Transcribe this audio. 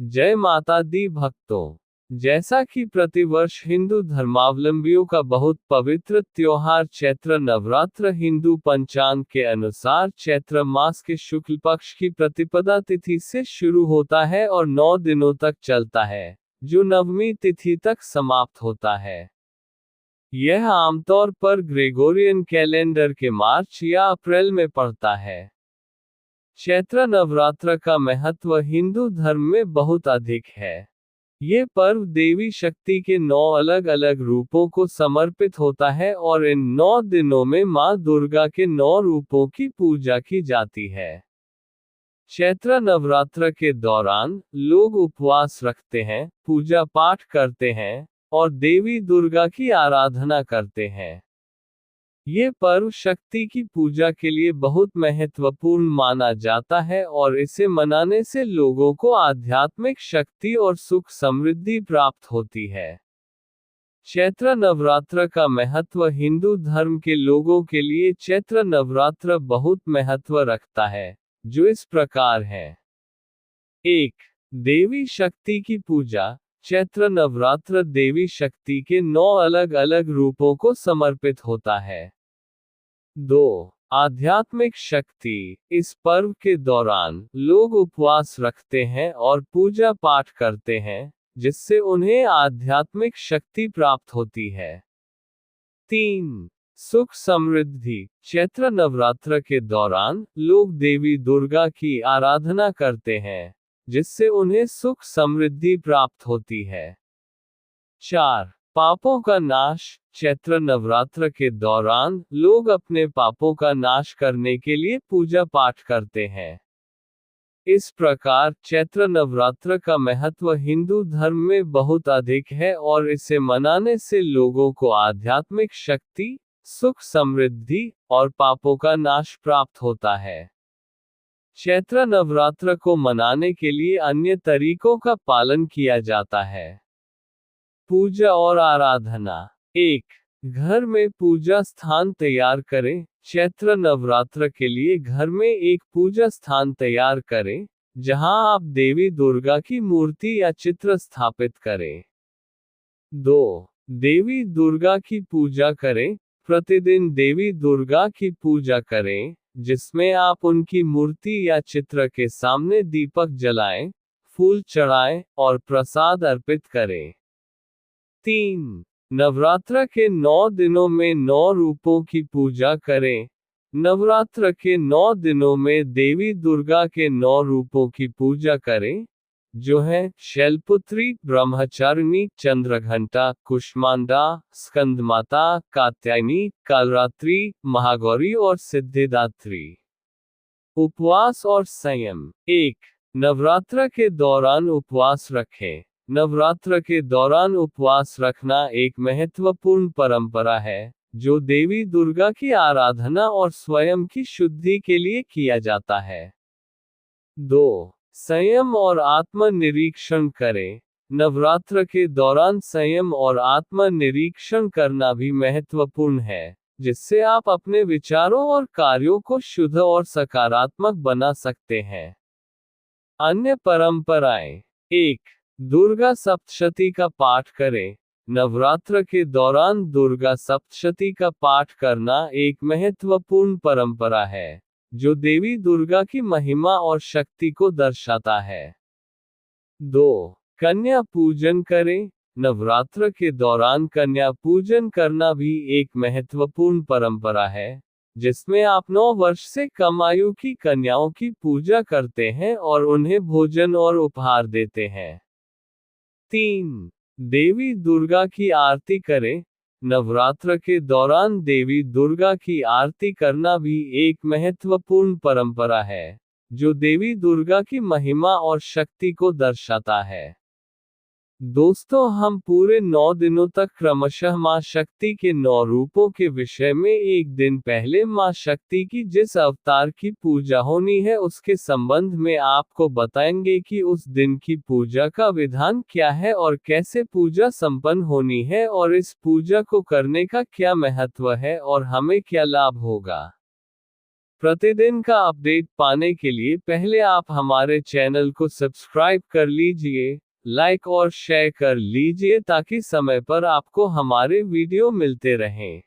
जय माता दी भक्तों। जैसा कि प्रतिवर्ष हिंदू धर्मावलंबियों का बहुत पवित्र त्योहार चैत्र नवरात्र हिंदू पंचांग के अनुसार चैत्र मास के शुक्ल पक्ष की प्रतिपदा तिथि से शुरू होता है और 9 दिनों तक चलता है, जो नवमी तिथि तक समाप्त होता है। यह आमतौर पर ग्रेगोरियन कैलेंडर के मार्च या अप्रैल में पड़ता है। चैत्र नवरात्र का महत्व हिंदू धर्म में बहुत अधिक है। ये पर्व देवी शक्ति के 9 अलग अलग रूपों को समर्पित होता है और इन 9 दिनों में मां दुर्गा के 9 रूपों की पूजा की जाती है। चैत्र नवरात्र के दौरान लोग उपवास रखते हैं, पूजा पाठ करते हैं और देवी दुर्गा की आराधना करते हैं। ये पर्व शक्ति की पूजा के लिए बहुत महत्वपूर्ण माना जाता है और इसे मनाने से लोगों को आध्यात्मिक शक्ति और सुख समृद्धि प्राप्त होती है। चैत्र नवरात्र का महत्व हिंदू धर्म के लोगों के लिए चैत्र नवरात्र बहुत महत्व रखता है, जो इस प्रकार है। 1. देवी शक्ति की पूजा। चैत्र नवरात्र देवी शक्ति के 9 अलग अलग रूपों को समर्पित होता है। 2. आध्यात्मिक शक्ति। इस पर्व के दौरान लोग उपवास रखते हैं और पूजा पाठ करते हैं, जिससे उन्हें आध्यात्मिक शक्ति प्राप्त होती है। 3. सुख समृद्धि। चैत्र नवरात्र के दौरान लोग देवी दुर्गा की आराधना करते हैं, जिससे उन्हें सुख समृद्धि प्राप्त होती है। 4. पापों का नाश। चैत्र नवरात्र के दौरान लोग अपने पापों का नाश करने के लिए पूजा पाठ करते हैं। इस प्रकार चैत्र नवरात्र का महत्व हिंदू धर्म में बहुत अधिक है और इसे मनाने से लोगों को आध्यात्मिक शक्ति, सुख समृद्धि और पापों का नाश प्राप्त होता है। चैत्र नवरात्र को मनाने के लिए अन्य तरीकों का पालन किया जाता है। पूजा और आराधना। 1. घर में पूजा स्थान तैयार करें। चैत्र नवरात्र के लिए घर में एक पूजा स्थान तैयार करें, जहां आप देवी दुर्गा की मूर्ति या चित्र स्थापित करें। 2. देवी दुर्गा की पूजा करें। प्रतिदिन देवी दुर्गा की पूजा करें, जिसमें आप उनकी मूर्ति या चित्र के सामने दीपक जलाएं, फूल चढ़ाएं और प्रसाद अर्पित करें। 3. नवरात्र के 9 दिनों में 9 रूपों की पूजा करें। नवरात्र के 9 दिनों में देवी दुर्गा के 9 रूपों की पूजा करें, जो है शैलपुत्री, ब्रह्मचारिणी, चंद्रघंटा, कुष्मांडा, स्कंदमाता, कात्यायनी, कालरात्रि, महागौरी और सिद्धिदात्री। उपवास और संयम। 1. नवरात्र के दौरान उपवास रखें। नवरात्र के दौरान उपवास रखना एक महत्वपूर्ण परंपरा है, जो देवी दुर्गा की आराधना और स्वयं की शुद्धि के लिए किया जाता है। 2. संयम और आत्म-निरीक्षण करें। नवरात्र के दौरान संयम और आत्म-निरीक्षण करना भी महत्वपूर्ण है, जिससे आप अपने विचारों और कार्यों को शुद्ध और सकारात्मक बना सकते हैं। अन्य परंपराएं। 1. दुर्गा सप्तशती का पाठ करें। नवरात्र के दौरान दुर्गा सप्तशती का पाठ करना एक महत्वपूर्ण परंपरा है, जो देवी दुर्गा की महिमा और शक्ति को दर्शाता है। 2. कन्या पूजन करें। नवरात्र के दौरान कन्या पूजन करना भी एक महत्वपूर्ण परंपरा है, जिसमें आप 9 वर्ष से कम आयु की कन्याओं की पूजा करते हैं और उन्हें भोजन और उपहार देते हैं। 3. देवी दुर्गा की आरती करें। नवरात्र के दौरान देवी दुर्गा की आरती करना भी एक महत्वपूर्ण परंपरा है, जो देवी दुर्गा की महिमा और शक्ति को दर्शाता है। दोस्तों, हम पूरे 9 दिनों तक क्रमशः मां शक्ति के 9 रूपों के विषय में एक दिन पहले मां शक्ति की जिस अवतार की पूजा होनी है उसके संबंध में आपको बताएंगे कि उस दिन की पूजा का विधान क्या है और कैसे पूजा संपन्न होनी है और इस पूजा को करने का क्या महत्व है और हमें क्या लाभ होगा। प्रतिदिन का अपडेट पाने के लिए पहले आप हमारे चैनल को सब्सक्राइब कर लीजिए, लाइक और शेयर कर लीजिए ताकि समय पर आपको हमारे वीडियो मिलते रहें।